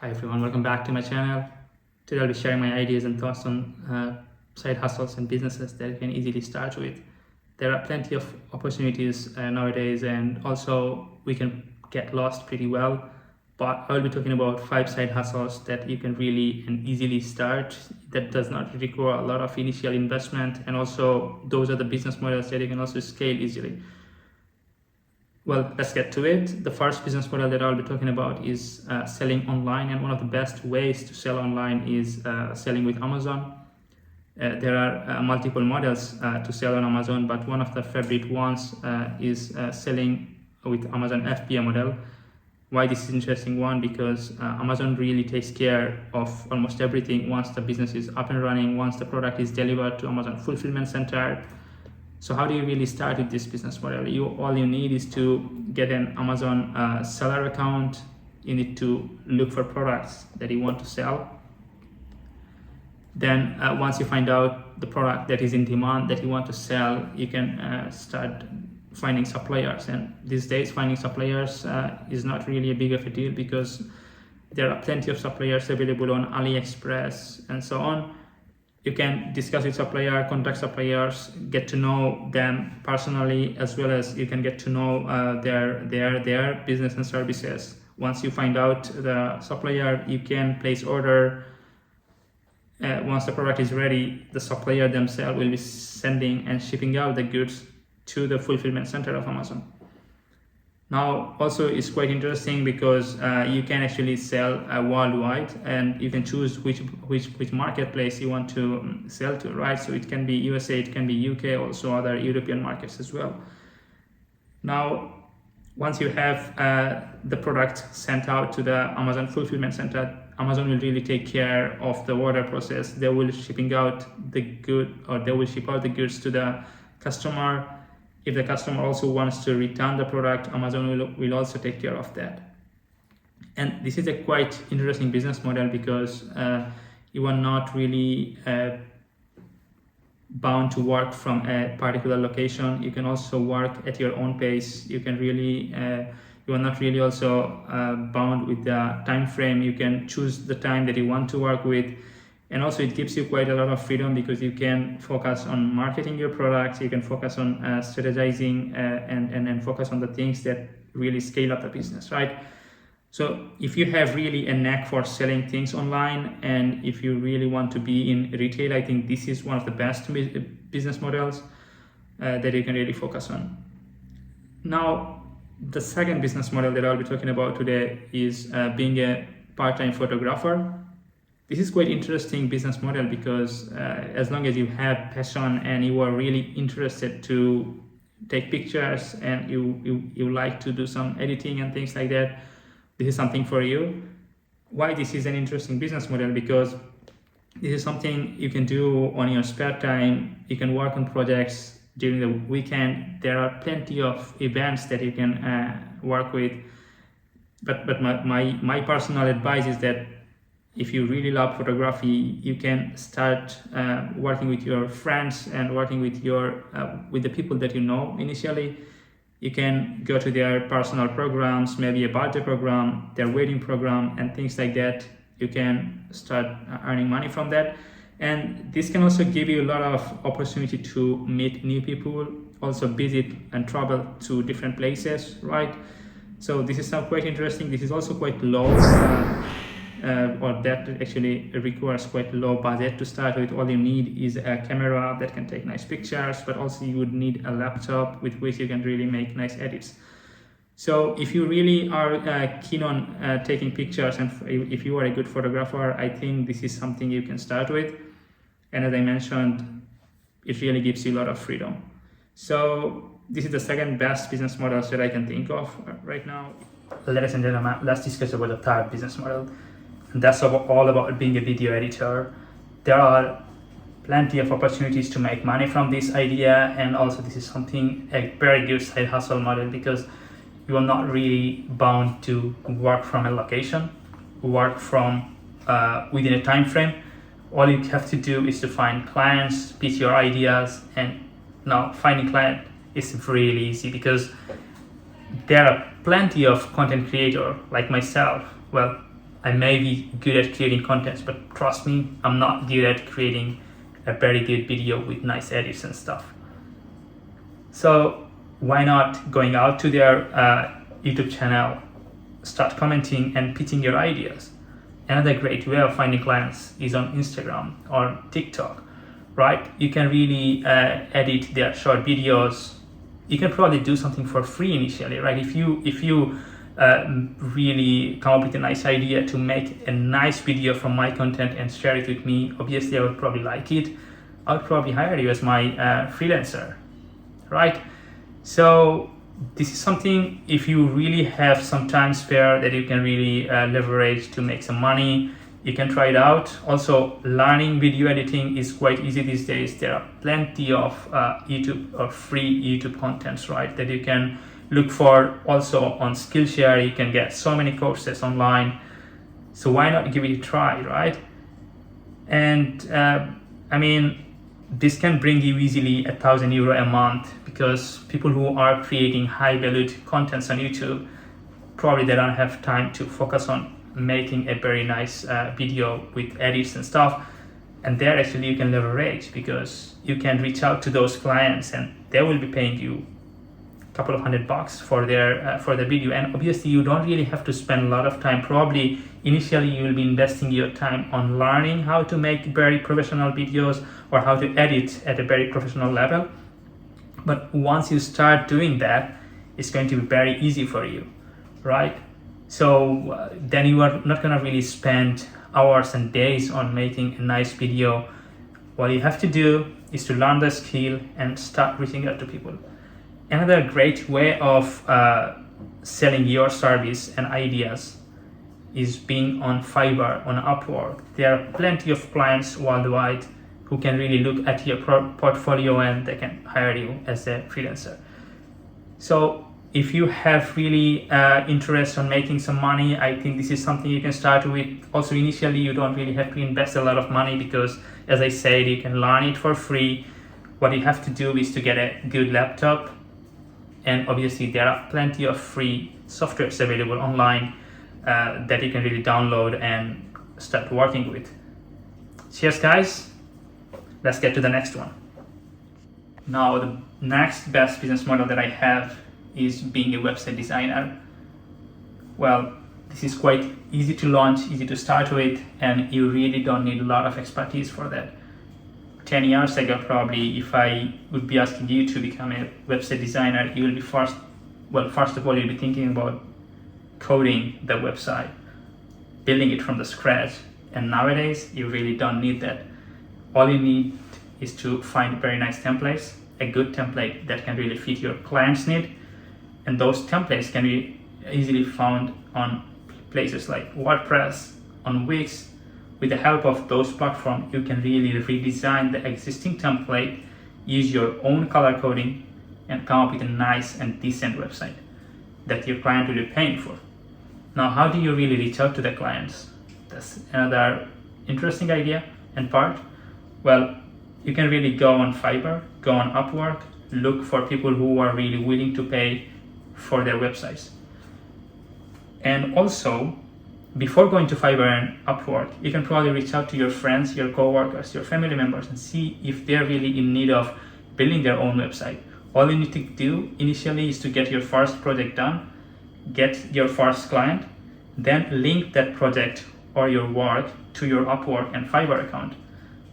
Hi everyone, welcome back to my channel. Today I'll be sharing my ideas and thoughts on side hustles and businesses that you can easily start with. There are plenty of opportunities nowadays, and also we can get lost pretty well. But I'll be talking about 5 side hustles that you can really and easily start that does not require a lot of initial investment, and also those are the business models that you can also scale easily. Well, let's get to it. The first business model that I'll be talking about is selling online, and one of the best ways to sell online is selling with Amazon. There are multiple models to sell on Amazon, but one of the favorite ones is selling with Amazon FBA model. Why this is interesting one? Because Amazon really takes care of almost everything once the business is up and running, once the product is delivered to Amazon fulfillment center. So how do you really start with this business model? All you need is to get an Amazon seller account. You need to look for products that you want to sell. Then once you find out the product that is in demand that you want to sell, you can start finding suppliers. And these days finding suppliers is not really a big of a deal, because there are plenty of suppliers available on AliExpress and so on. You can discuss with supplier, contact suppliers, get to know them personally, as well as you can get to know their business and services. Once you find out the supplier, you can place order. Once the product is ready, the supplier themselves will be sending and shipping out the goods to the fulfillment center of Amazon. Now, also it's quite interesting because you can actually sell worldwide, and you can choose which marketplace you want to sell to, right? So it can be USA, it can be UK, also other European markets as well. Now, once you have the product sent out to the Amazon fulfillment center, Amazon will really take care of the order process. They will shipping out the good, or they will ship out the goods to the customer. If the customer also wants to return the product, Amazon will also take care of that. And this is a quite interesting business model, because you are not really bound to work from a particular location. You can also work at your own pace. You can really you are not really also bound with the time frame. You can choose the time that you want to work with. And also it gives you quite a lot of freedom, because you can focus on marketing your products, you can focus on strategizing and focus on the things that really scale up the business, right? So if you have really a knack for selling things online, and if you really want to be in retail, I think this is one of the best business models that you can really focus on. Now, the second business model that I'll be talking about today is being a part-time photographer. This is quite interesting business model, because as long as you have passion and you are really interested to take pictures, and you like to do some editing and things like that, this is something for you. Why this is an interesting business model? Because this is something you can do on your spare time. You can work on projects during the weekend. There are plenty of events that you can work with. But my personal advice is that if you really love photography, you can start working with your friends and working with with the people that you know initially. You can go to their personal programs, maybe a birthday program, their wedding program, and things like that. You can start earning money from that. And this can also give you a lot of opportunity to meet new people, also visit and travel to different places, right? So this is quite interesting. This is also quite low. Or that actually requires quite low budget to start with. All you need is a camera that can take nice pictures, but also you would need a laptop with which you can really make nice edits. So if you really are keen on taking pictures, and if you are a good photographer, I think this is something you can start with. And as I mentioned, it really gives you a lot of freedom. So this is the second best business model that I can think of right now. Ladies and gentlemen, let's discuss about the third business model. And that's all about being a video editor. There are plenty of opportunities to make money from this idea, and also this is a very good side hustle model, because you are not really bound to work from a location, work from within a time frame. All you have to do is to find clients, pitch your ideas, and now finding client is really easy, because there are plenty of content creators like myself. Well, I may be good at creating content, but trust me, I'm not good at creating a very good video with nice edits and stuff. So why not going out to their YouTube channel, start commenting and pitching your ideas? Another great way of finding clients is on Instagram or TikTok, right? You can really edit their short videos. You can probably do something for free initially, right? If you really come up with a nice idea to make a nice video from my content and share it with me, obviously I would probably like it. I would probably hire you as my freelancer, right? So this is something, if you really have some time spare that you can really leverage to make some money, you can try it out. Also, learning video editing is quite easy these days. There are plenty of YouTube or free YouTube contents, right, that you can look for. Also on Skillshare, you can get so many courses online. So why not give it a try, right? And I mean, this can bring you easily €1,000 a month, because people who are creating high valued contents on YouTube, probably they don't have time to focus on making a very nice video with edits and stuff. And there actually you can leverage, because you can reach out to those clients and they will be paying you a couple of $100 for their video. And obviously you don't really have to spend a lot of time. Probably initially you will be investing your time on learning how to make very professional videos or how to edit at a very professional level. But once you start doing that, it's going to be very easy for you, right? So then you are not going to really spend hours and days on making a nice video. What you have to do is to learn the skill and start reaching out to people. Another great way of selling your service and ideas is being on Fiverr, on Upwork. There are plenty of clients worldwide who can really look at your portfolio and they can hire you as a freelancer. So if you have really interest on making some money, I think this is something you can start with. Also, initially you don't really have to invest a lot of money, because as I said, you can learn it for free. What you have to do is to get a good laptop, and obviously there are plenty of free softwares available online that you can really download and start working with. Cheers guys, let's get to the next one. Now the next best business model that I have is being a website designer. Well, this is quite easy to launch, easy to start with, and you really don't need a lot of expertise for that. 10 years ago, probably, if I would be asking you to become a website designer, you will be first of all, you'll be thinking about coding the website, building it from the scratch. And nowadays, you really don't need that. All you need is to find very nice templates, a good template that can really fit your client's need. And those templates can be easily found on places like WordPress, on Wix. With the help of those platforms, you can really redesign the existing template, use your own color coding, and come up with a nice and decent website that your client will be paying for. Now, how do you really reach out to the clients? That's another interesting idea and part. Well, you can really go on Fiverr, go on Upwork, look for people who are really willing to pay for their websites. And also, before going to Fiverr and Upwork, you can probably reach out to your friends, your coworkers, your family members, and see if they're really in need of building their own website. All you need to do initially is to get your first project done, get your first client, then link that project or your work to your Upwork and Fiverr account.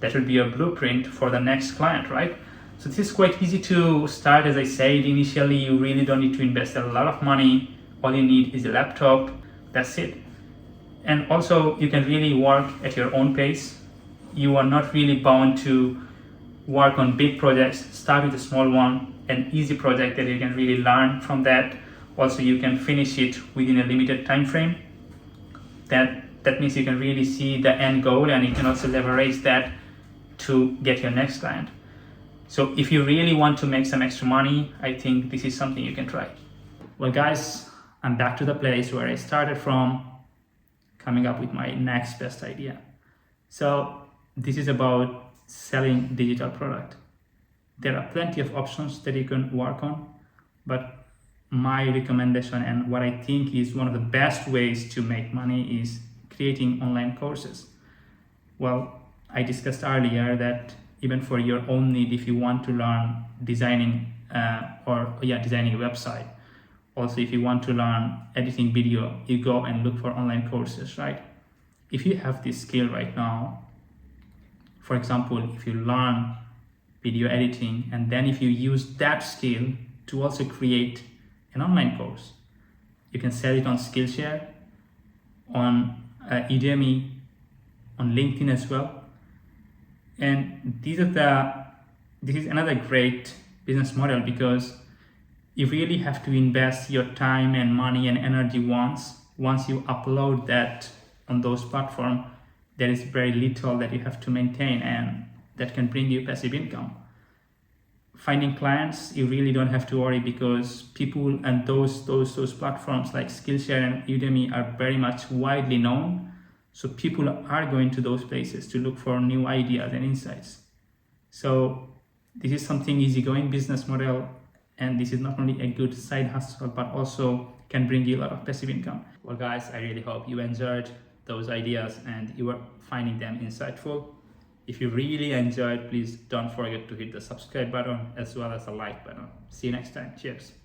That will be your blueprint for the next client, right? So this is quite easy to start. As I said, initially you really don't need to invest a lot of money. All you need is a laptop. That's it. And also you can really work at your own pace. You are not really bound to work on big projects. Start with a small one, an easy project that you can really learn from that. Also, you can finish it within a limited time frame. That means you can really see the end goal, and you can also leverage that to get your next client. So if you really want to make some extra money, I think this is something you can try. Well guys, I'm back to the place where I started from, coming up with my next best idea. So this is about selling digital product. There are plenty of options that you can work on, but my recommendation and what I think is one of the best ways to make money is creating online courses. Well, I discussed earlier that even for your own need, if you want to learn designing designing a website, also if you want to learn editing video, you go and look for online courses, right? If you have this skill right now, for example, if you learn video editing and then if you use that skill to also create an online course, you can sell it on Skillshare, on Udemy, on LinkedIn as well. And this is another great business model, because you really have to invest your time and money and energy once you upload that on those platforms. There is very little that you have to maintain, and that can bring you passive income. Finding clients, you really don't have to worry, because people and those platforms like Skillshare and Udemy are very much widely known. So people are going to those places to look for new ideas and insights. So this is something easygoing business model, and this is not only a good side hustle, but also can bring you a lot of passive income. Well guys, I really hope you enjoyed those ideas and you are finding them insightful. If you really enjoyed, please don't forget to hit the subscribe button as well as the like button. See you next time. Cheers.